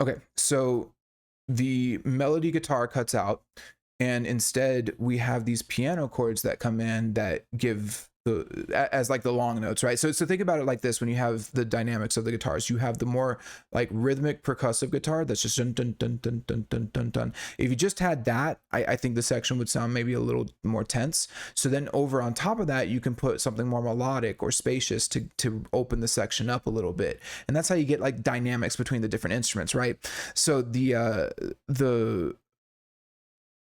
Okay, so the melody guitar cuts out, and instead we have these piano chords that come in that give as like the long notes, right? So think about it like this: when you have the dynamics of the guitars, you have the more like rhythmic percussive guitar that's just dun dun dun dun dun dun dun dun. If you just had that, I think the section would sound maybe a little more tense. So then over on top of that, you can put something more melodic or spacious to open the section up a little bit, and that's how you get like dynamics between the different instruments, right? So the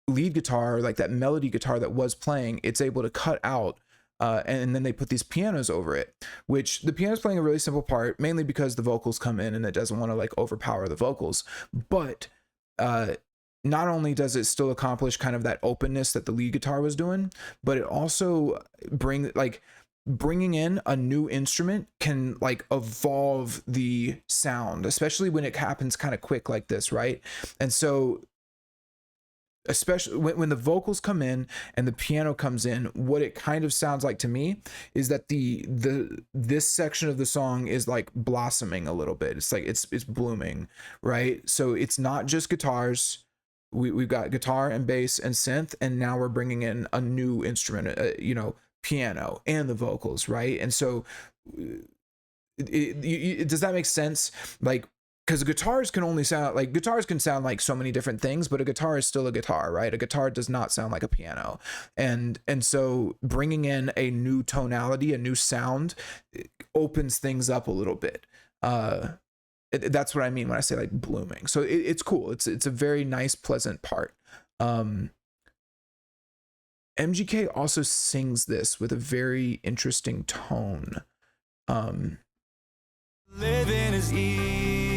lead guitar, like that melody guitar that was playing, it's able to cut out, and then they put these pianos over it, which the piano's playing a really simple part, mainly because the vocals come in and it doesn't want to like overpower the vocals. But not only does it still accomplish kind of that openness that the lead guitar was doing, but it also bringing in a new instrument can like evolve the sound, especially when it happens kind of quick like this, right? And so especially when the vocals come in and the piano comes in, what it kind of sounds like to me is that this section of the song is like blossoming a little bit. It's like it's blooming, right? So it's not just guitars. We've got guitar and bass and synth, and now we're bringing in a new instrument, piano and the vocals, right? And so does that make sense? Like, because guitars can sound like so many different things, but a guitar is still a guitar, right? A guitar does not sound like a piano. And so bringing in a new tonality, a new sound, opens things up a little bit. That's what I mean when I say like blooming. So it's cool. It's a very nice, pleasant part. MGK also sings this with a very interesting tone. Living is easy.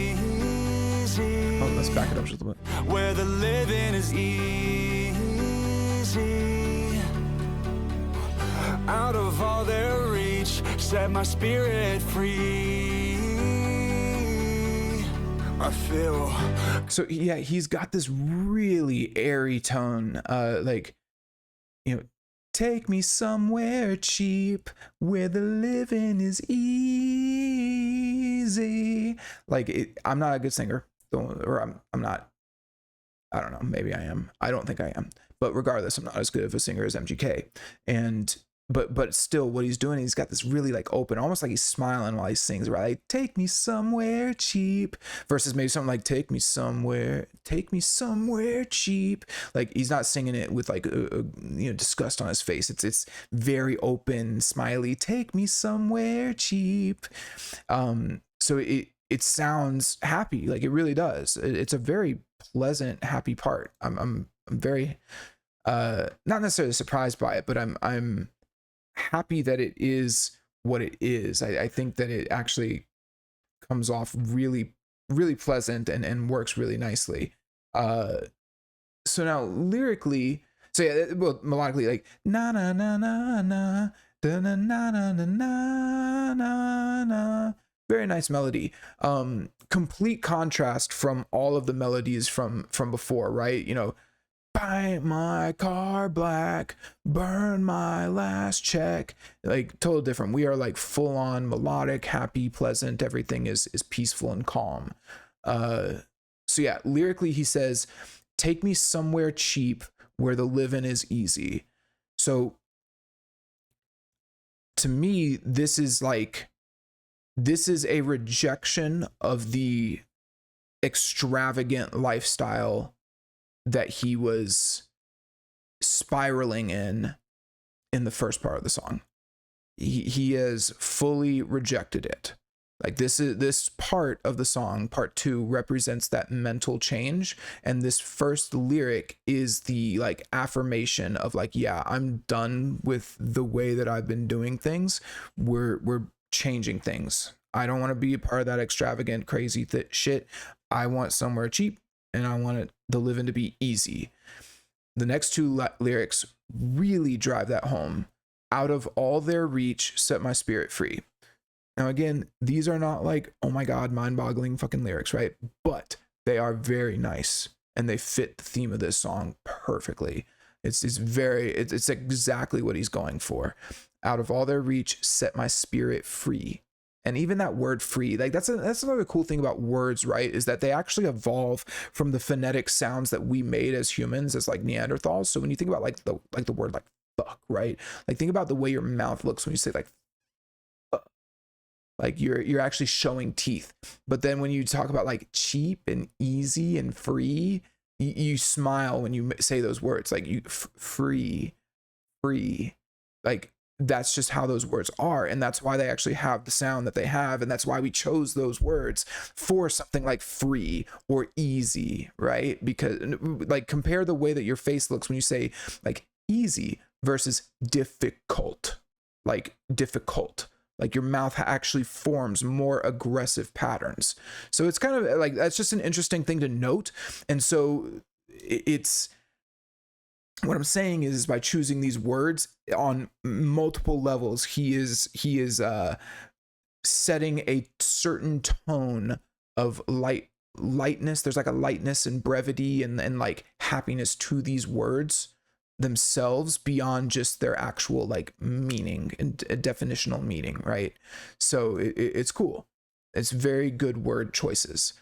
Oh, let's back it up just a little bit. Where the living is easy. Out of all their reach, set my spirit free. I feel. So yeah, he's got this really airy tone, take me somewhere cheap where the living is easy. I'm not a good singer, or I'm not. I don't know. Maybe I am. I don't think I am. But regardless, I'm not as good of a singer as MGK. And but still, what he's doing, he's got this really like open, almost like he's smiling while he sings, right? Like, take me somewhere cheap, versus maybe something like take me somewhere cheap. Like he's not singing it with like disgust on his face. It's very open, smiley. Take me somewhere cheap. So it sounds happy, like it really does. It's a very pleasant, happy part. I'm very not necessarily surprised by it, but I'm happy that it is what it is. I think that it actually comes off really, really pleasant and works really nicely. So now lyrically, melodically, like na na na na na da na na na na na na na, very nice melody. Complete contrast from all of the melodies from before, right? Paint my car black, burn my last check. Like total different. We are like full on melodic, happy, pleasant. Everything is peaceful and calm. So yeah, lyrically he says, take me somewhere cheap where the living is easy. So to me, this is a rejection of the extravagant lifestyle that he was spiraling in the first part of the song. He has fully rejected it. Like this part of the song, part 2, represents that mental change, and this first lyric is the like affirmation of like, yeah, I'm done with the way that I've been doing things. We're changing things. I don't want to be a part of that extravagant, crazy shit. I want somewhere cheap, and I want the living to be easy. The next 2 lyrics really drive that home. Out of all their reach, set my spirit free. Now, again, these are not like, oh my God, mind-boggling fucking lyrics, right? But they are very nice, and they fit the theme of this song perfectly. It's exactly what he's going for. Out of all their reach, set my spirit free. And even that word free, like that's another cool thing about words, right? Is that they actually evolve from the phonetic sounds that we made as humans, as like Neanderthals. So when you think about like the word like fuck, right? Like think about the way your mouth looks when you say like fuck. Like you're actually showing teeth. But then when you talk about like cheap and easy and free, you smile when you say those words, like you free, like that's just how those words are, and that's why they actually have the sound that they have, and that's why we chose those words for something like free or easy, right? Because like compare the way that your face looks when you say like easy versus difficult. Like difficult, like your mouth actually forms more aggressive patterns. So it's kind of like, that's just an interesting thing to note. And so it's, what I'm saying is by choosing these words on multiple levels, he is setting a certain tone of lightness. There's like a lightness and brevity and like happiness to these words themselves beyond just their actual like meaning and definitional meaning, right? So it's cool. It's very good word choices.